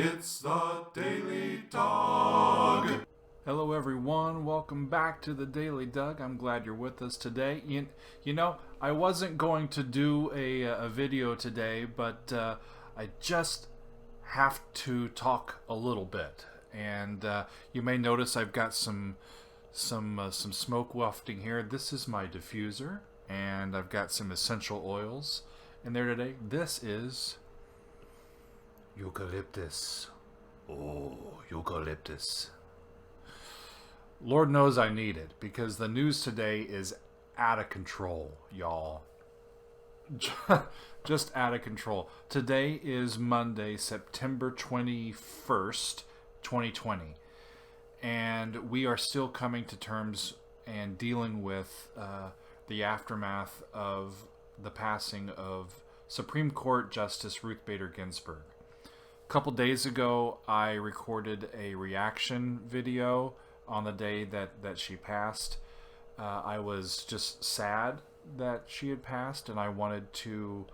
It's the Daily Dog. Hello everyone, welcome back to the Daily Doug. I'm glad you're with us today. You know, I wasn't going to do a video today, but I just have to talk a little bit. And you may notice I've got some smoke wafting here. This is my diffuser, and I've got some essential oils in there today. This is eucalyptus. Oh, eucalyptus. Lord knows I need it, because the news today is out of control, y'all. Just out of control. Today is Monday, September 21st, 2020. And we are still coming to terms and dealing with the aftermath of the passing of Supreme Court Justice Ruth Bader-Ginsburg. A couple days ago, I recorded a reaction video on the day that she passed. I was just sad that she had passed, and I wanted to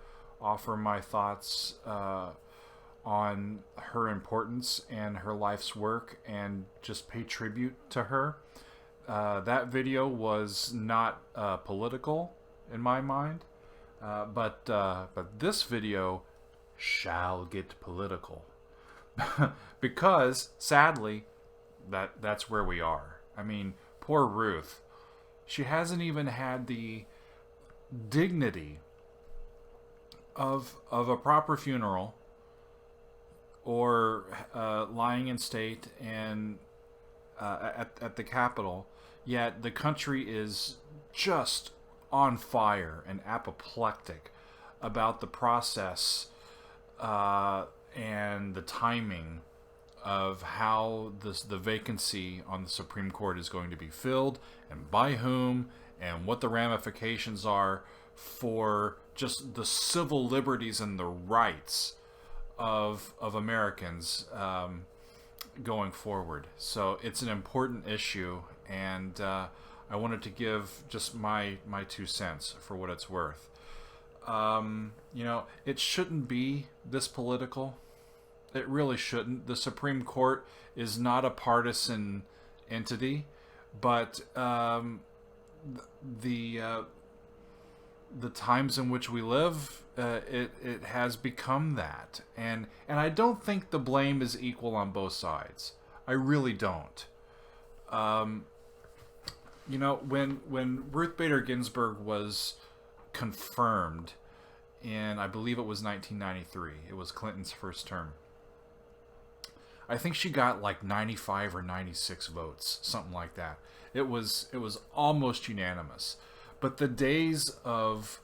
offer my thoughts on her importance and her life's work and just pay tribute to her. That video was not political in my mind, but this video shall get political because sadly that's where we are. I mean, poor Ruth. She hasn't even had the dignity of a proper funeral or lying in state and at the Capitol. Yet the country is just on fire and apoplectic about the process and the timing of how the vacancy on the Supreme Court is going to be filled, and by whom, and what the ramifications are for just the civil liberties and the rights of Americans going forward. So it's an important issue, and I wanted to give just my 2 cents for what it's worth. You know, it shouldn't be this political. It really shouldn't. The Supreme Court is not a partisan entity, but the times in which we live, it has become that, and I don't think the blame is equal on both sides. I really don't. You know, when Ruth Bader Ginsburg was confirmed in, I believe it was 1993, it was Clinton's first term, I think she got like 95 or 96 votes, something like that. It was almost unanimous. But the days of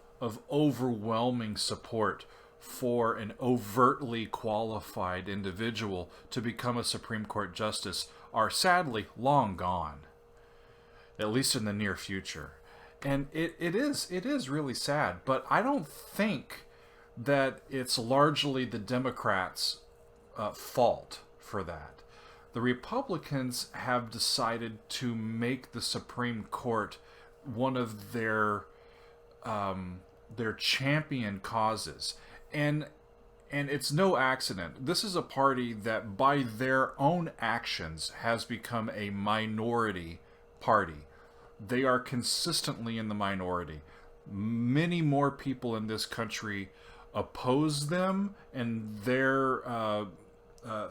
overwhelming support for an overtly qualified individual to become a Supreme Court justice are sadly long gone, at least in the near future. And it is really sad, but I don't think that it's largely the Democrats' fault for that. The Republicans have decided to make the Supreme Court one of their champion causes, and it's no accident. This is a party that by their own actions has become a minority party. They are consistently in the minority. Many more people in this country oppose them and their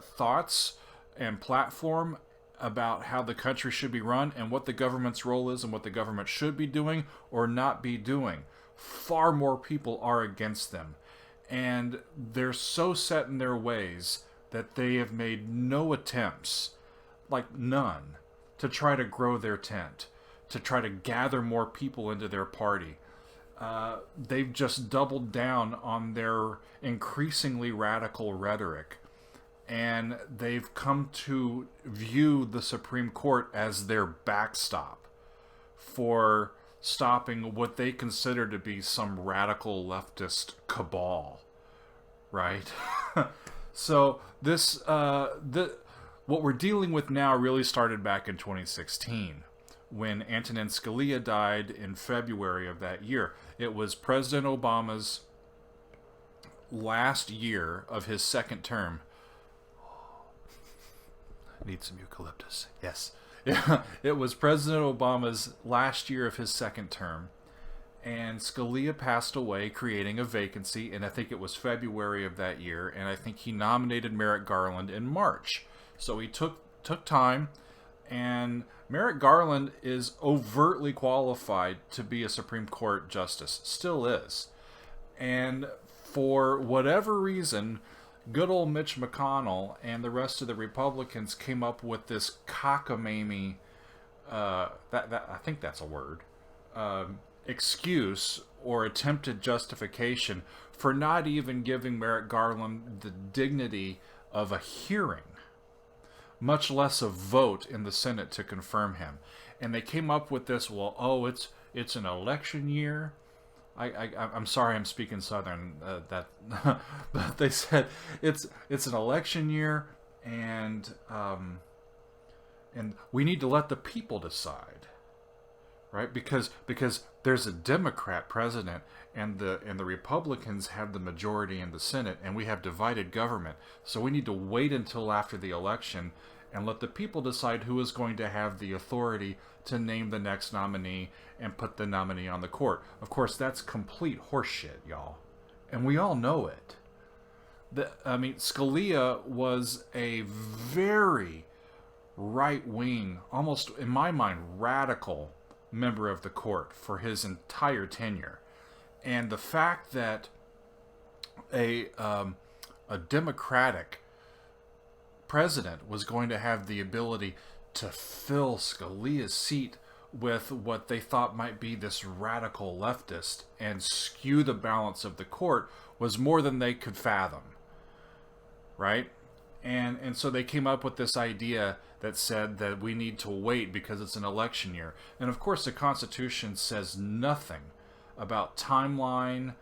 thoughts and platform about how the country should be run and what the government's role is and what the government should be doing or not be doing. Far more people are against them. And they're so set in their ways that they have made no attempts, like none, to try to grow their tent, to try to gather more people into their party. They've just doubled down on their increasingly radical rhetoric. And they've come to view the Supreme Court as their backstop for stopping what they consider to be some radical leftist cabal, right? So this, what we're dealing with now really started back in 2016 when Antonin Scalia died in February of that year. It was President Obama's last year of his second term. Need some eucalyptus. Yes. Yeah, it was President Obama's last year of his second term, and Scalia passed away, creating a vacancy, and I think it was February of that year, and I think he nominated Merrick Garland in March. So he took time, and Merrick Garland is overtly qualified to be a Supreme Court justice, still is. And for whatever reason, good old Mitch McConnell and the rest of the Republicans came up with this cockamamie, I think that's a word, excuse or attempted justification for not even giving Merrick Garland the dignity of a hearing, much less a vote in the Senate to confirm him. And they came up with this, it's an election year. I'm sorry, I'm speaking Southern. But they said it's an election year, and we need to let the people decide, right? Because there's a Democrat president, and the Republicans have the majority in the Senate, and we have divided government. So we need to wait until after the election and let the people decide who is going to have the authority to name the next nominee and put the nominee on the court. Of course, that's complete horseshit, y'all. And we all know it. Scalia was a very right-wing, almost, in my mind, radical member of the court for his entire tenure. And the fact that a Democratic president was going to have the ability to fill Scalia's seat with what they thought might be this radical leftist and skew the balance of the court was more than they could fathom, right? And so they came up with this idea that said that we need to wait because it's an election year. And of course the Constitution says nothing about timeline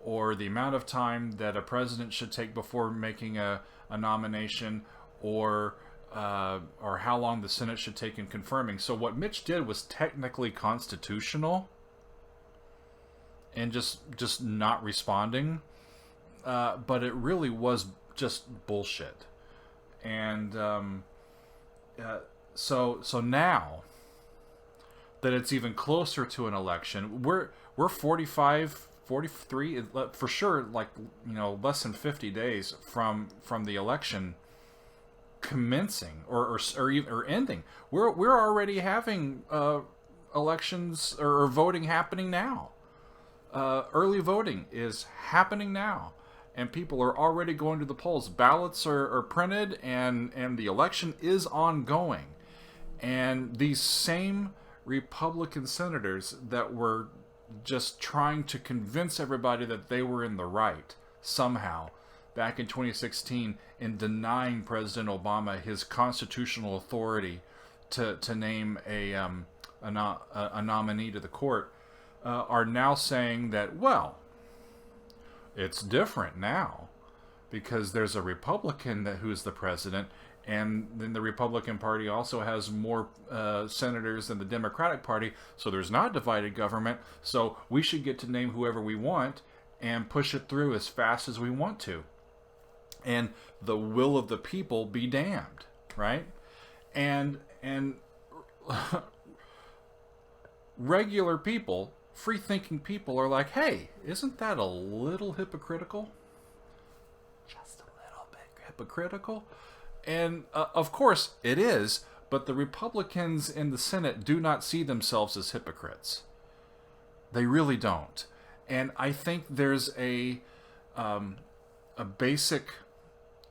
or the amount of time that a president should take before making a nomination, or how long the Senate should take in confirming. So what Mitch did was technically constitutional, and just not responding, but it really was just bullshit. And so now that it's even closer to an election, we're 45, 43 for sure, less than 50 days from the election commencing or ending. We're already having elections or voting happening now. Early voting is happening now, and people are already going to the polls. Ballots are printed, and the election is ongoing. And these same Republican senators that were just trying to convince everybody that they were in the right somehow back in 2016 in denying President Obama his constitutional authority to name a nominee to the court, are now saying that, well, it's different now because there's a Republican who's the president, and then the Republican Party also has more senators than the Democratic Party, so there's not divided government, so we should get to name whoever we want and push it through as fast as we want to. And the will of the people be damned, right? And regular people, free-thinking people, are like, hey, isn't that a little hypocritical? Just a little bit hypocritical? And of course it is, but the Republicans in the Senate do not see themselves as hypocrites. They really don't. And I think there's a basic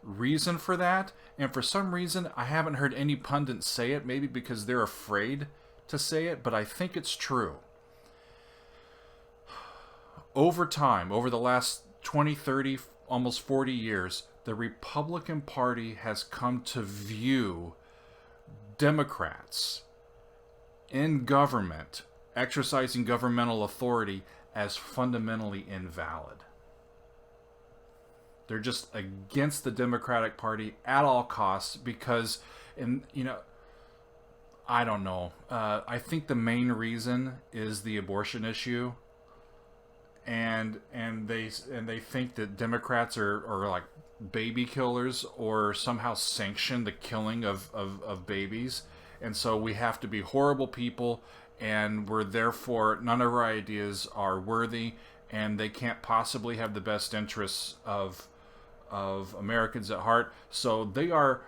reason for that, and for some reason I haven't heard any pundits say it, maybe because they're afraid to say it, but I think it's true. Over time, over the last 20, 30, almost 40 years, the Republican Party has come to view Democrats in government exercising governmental authority as fundamentally invalid. They're just against the Democratic Party at all costs because, I don't know. I think the main reason is the abortion issue, and they think that Democrats are like baby killers or somehow sanction the killing of babies. And so we have to be horrible people, and we're therefore, none of our ideas are worthy, and they can't possibly have the best interests of Americans at heart. So they are,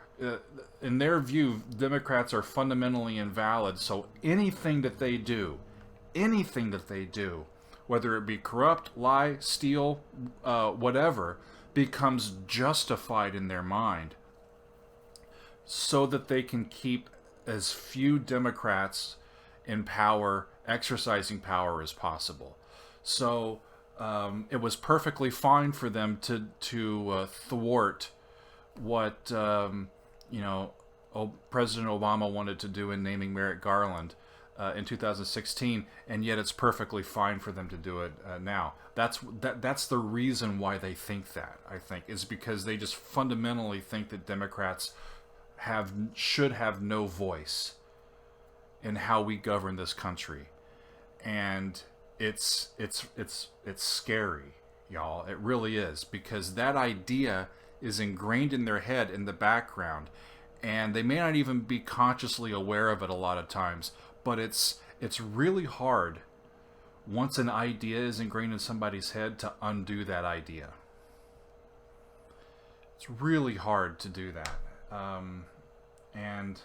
in their view, Democrats are fundamentally invalid. So anything that they do, whether it be corrupt, lie, steal, whatever, becomes justified in their mind, so that they can keep as few Democrats in power, exercising power, as possible. So it was perfectly fine for them to thwart what President Obama wanted to do in naming Merrick Garland in 2016, and yet it's perfectly fine for them to do it now. That's the reason why they think that, I think, is because they just fundamentally think that Democrats should have no voice in how we govern this country. And it's scary, y'all. It really is, because that idea is ingrained in their head in the background, and they may not even be consciously aware of it a lot of times, but it's really hard, once an idea is ingrained in somebody's head, to undo that idea. It's really hard to do that. And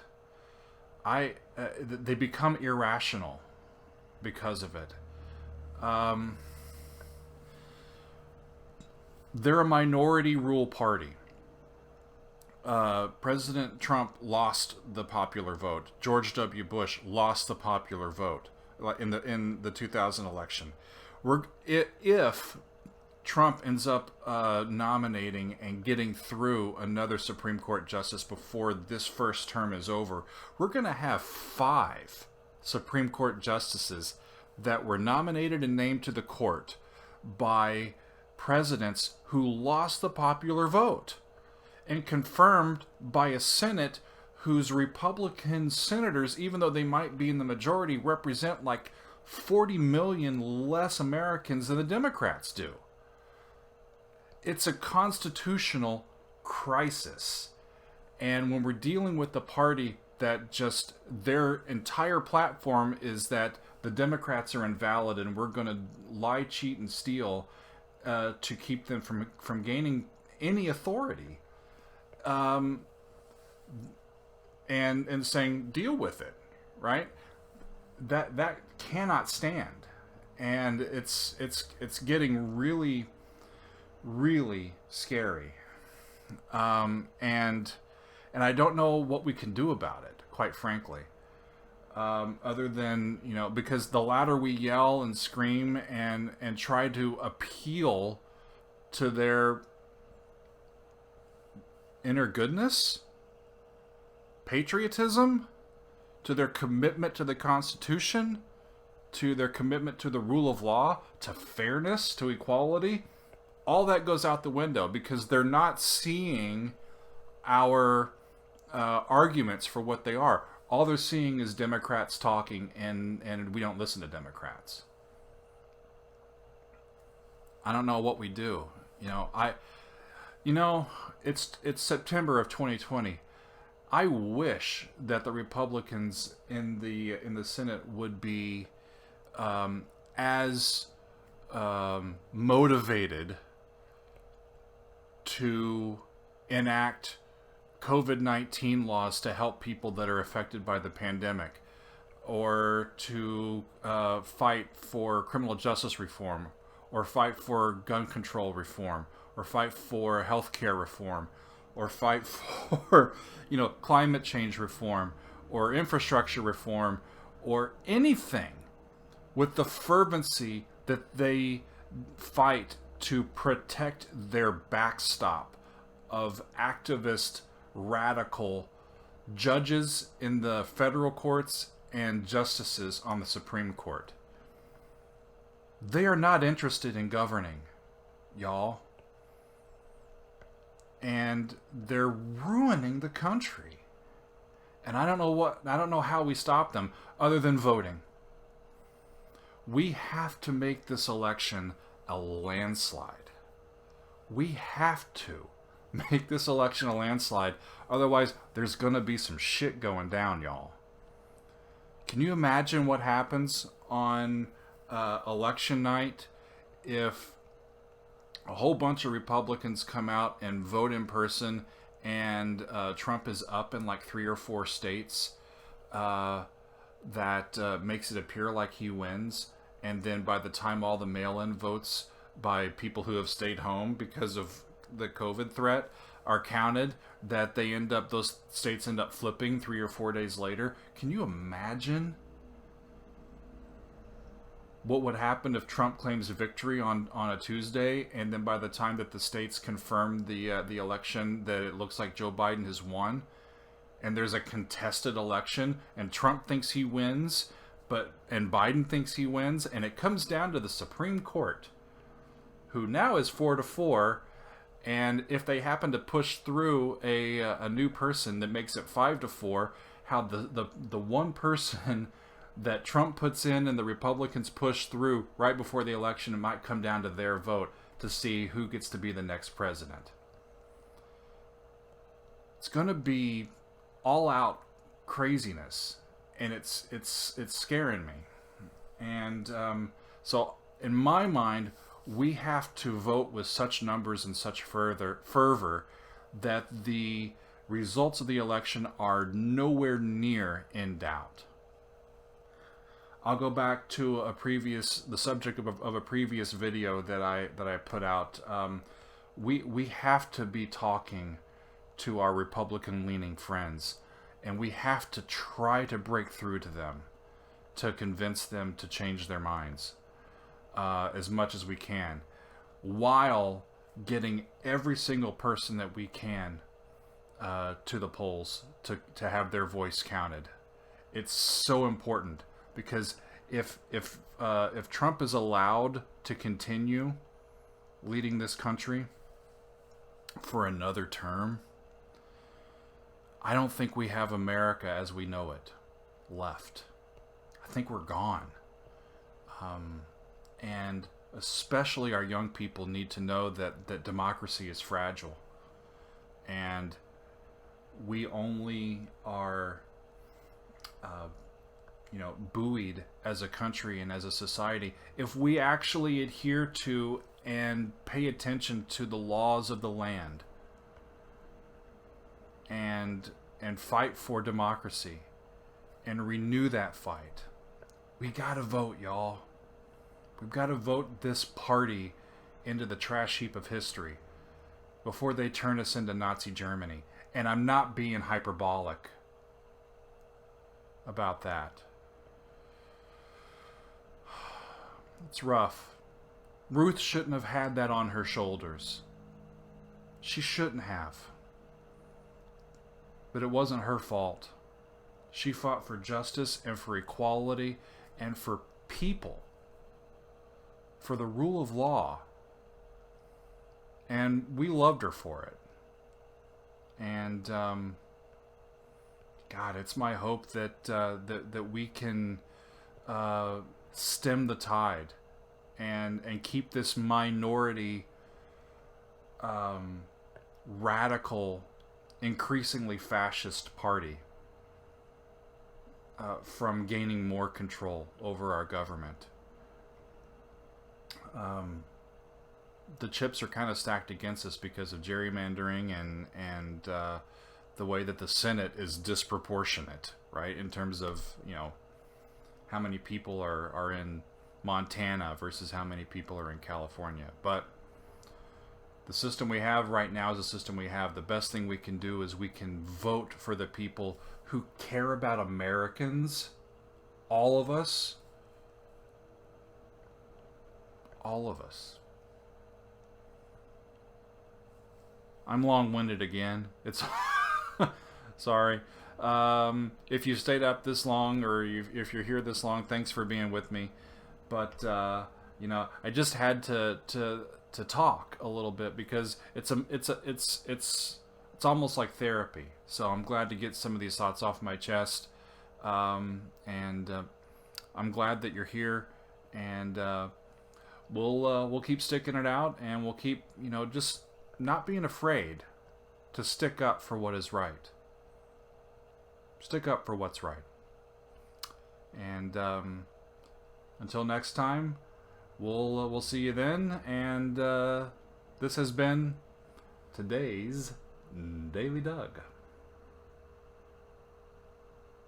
they become irrational because of it. They're a minority rule party. President Trump lost the popular vote. George W. Bush lost the popular vote in the 2000 election. If Trump ends up nominating and getting through another Supreme Court justice before this first term is over, we're going to have 5 Supreme Court justices that were nominated and named to the court by presidents who lost the popular vote, and confirmed by a Senate whose Republican senators, even though they might be in the majority, represent like 40 million less Americans than the Democrats do. It's a constitutional crisis. And when we're dealing with the party that just, their entire platform is that the Democrats are invalid and we're going to lie, cheat, and steal to keep them from gaining any authority, and saying, deal with it, right? That cannot stand. And it's getting really, really scary. And I don't know what we can do about it, quite frankly. Other than, because the louder we yell and scream and try to appeal to their inner goodness, patriotism, to their commitment to the Constitution, to their commitment to the rule of law, to fairness, to equality, all that goes out the window, because they're not seeing our arguments for what they are. All they're seeing is Democrats talking, and we don't listen to Democrats. I don't know what we do. It's September of 2020. I wish that the Republicans in the Senate would be as motivated to enact COVID-19 laws to help people that are affected by the pandemic, or to fight for criminal justice reform, or fight for gun control reform, or fight for healthcare reform, or fight for climate change reform, or infrastructure reform, or anything, with the fervency that they fight to protect their backstop of activist, radical judges in the federal courts and justices on the Supreme Court. They are not interested in governing, y'all. And they're ruining the country. And I don't know how we stop them other than voting. We have to make this election a landslide. We have to make this election a landslide. Otherwise, there's going to be some shit going down, y'all. Can you imagine what happens on election night if a whole bunch of Republicans come out and vote in person and Trump is up in like 3 or 4 states that makes it appear like he wins, and then by the time all the mail-in votes by people who have stayed home because of the COVID threat are counted, that those states end up flipping 3 or 4 days later? Can you imagine what would happen if Trump claims victory on a Tuesday, and then by the time that the states confirm the election, that it looks like Joe Biden has won, and there's a contested election, and Trump thinks he wins, and Biden thinks he wins, and it comes down to the Supreme Court, who now is 4-4, and if they happen to push through a new person that makes it 5-4, how the one person that Trump puts in and the Republicans push through right before the election, it might come down to their vote to see who gets to be the next president. It's going to be all out craziness, and it's scaring me. And so in my mind, we have to vote with such numbers and such fervor that the results of the election are nowhere near in doubt. I'll go back to the subject of a previous video that I put out. We have to be talking to our Republican-leaning friends, and we have to try to break through to them to convince them to change their minds as much as we can, while getting every single person that we can to the polls to have their voice counted. It's so important. Because if Trump is allowed to continue leading this country for another term, I don't think we have America as we know it left. I think we're gone. And especially our young people need to know that democracy is fragile. And we only are buoyed as a country and as a society if we actually adhere to and pay attention to the laws of the land and fight for democracy and renew that fight. We gotta vote, y'all. We've got to vote this party into the trash heap of history before they turn us into Nazi Germany. And I'm not being hyperbolic about that. It's rough. Ruth shouldn't have had that on her shoulders. She shouldn't have. But it wasn't her fault. She fought for justice and for equality and for people, for the rule of law. And we loved her for it. And God, it's my hope that we can stem the tide and keep this minority, radical, increasingly fascist party from gaining more control over our government. The chips are kind of stacked against us because of gerrymandering and the way that the Senate is disproportionate, right? In terms of, how many people are in Montana versus how many people are in California. But the system we have right now is the system we have. The best thing we can do is we can vote for the people who care about Americans. All of us. All of us. I'm long-winded again. It's sorry. If you stayed up this long, or if you're here this long, thanks for being with me. But I just had to talk a little bit because it's almost like therapy. So I'm glad to get some of these thoughts off my chest, and I'm glad that you're here, and we'll keep sticking it out, and we'll keep just not being afraid to stick up for what is right. Stick up for what's right. And until next time, we'll see you then. And this has been today's Daily Doug.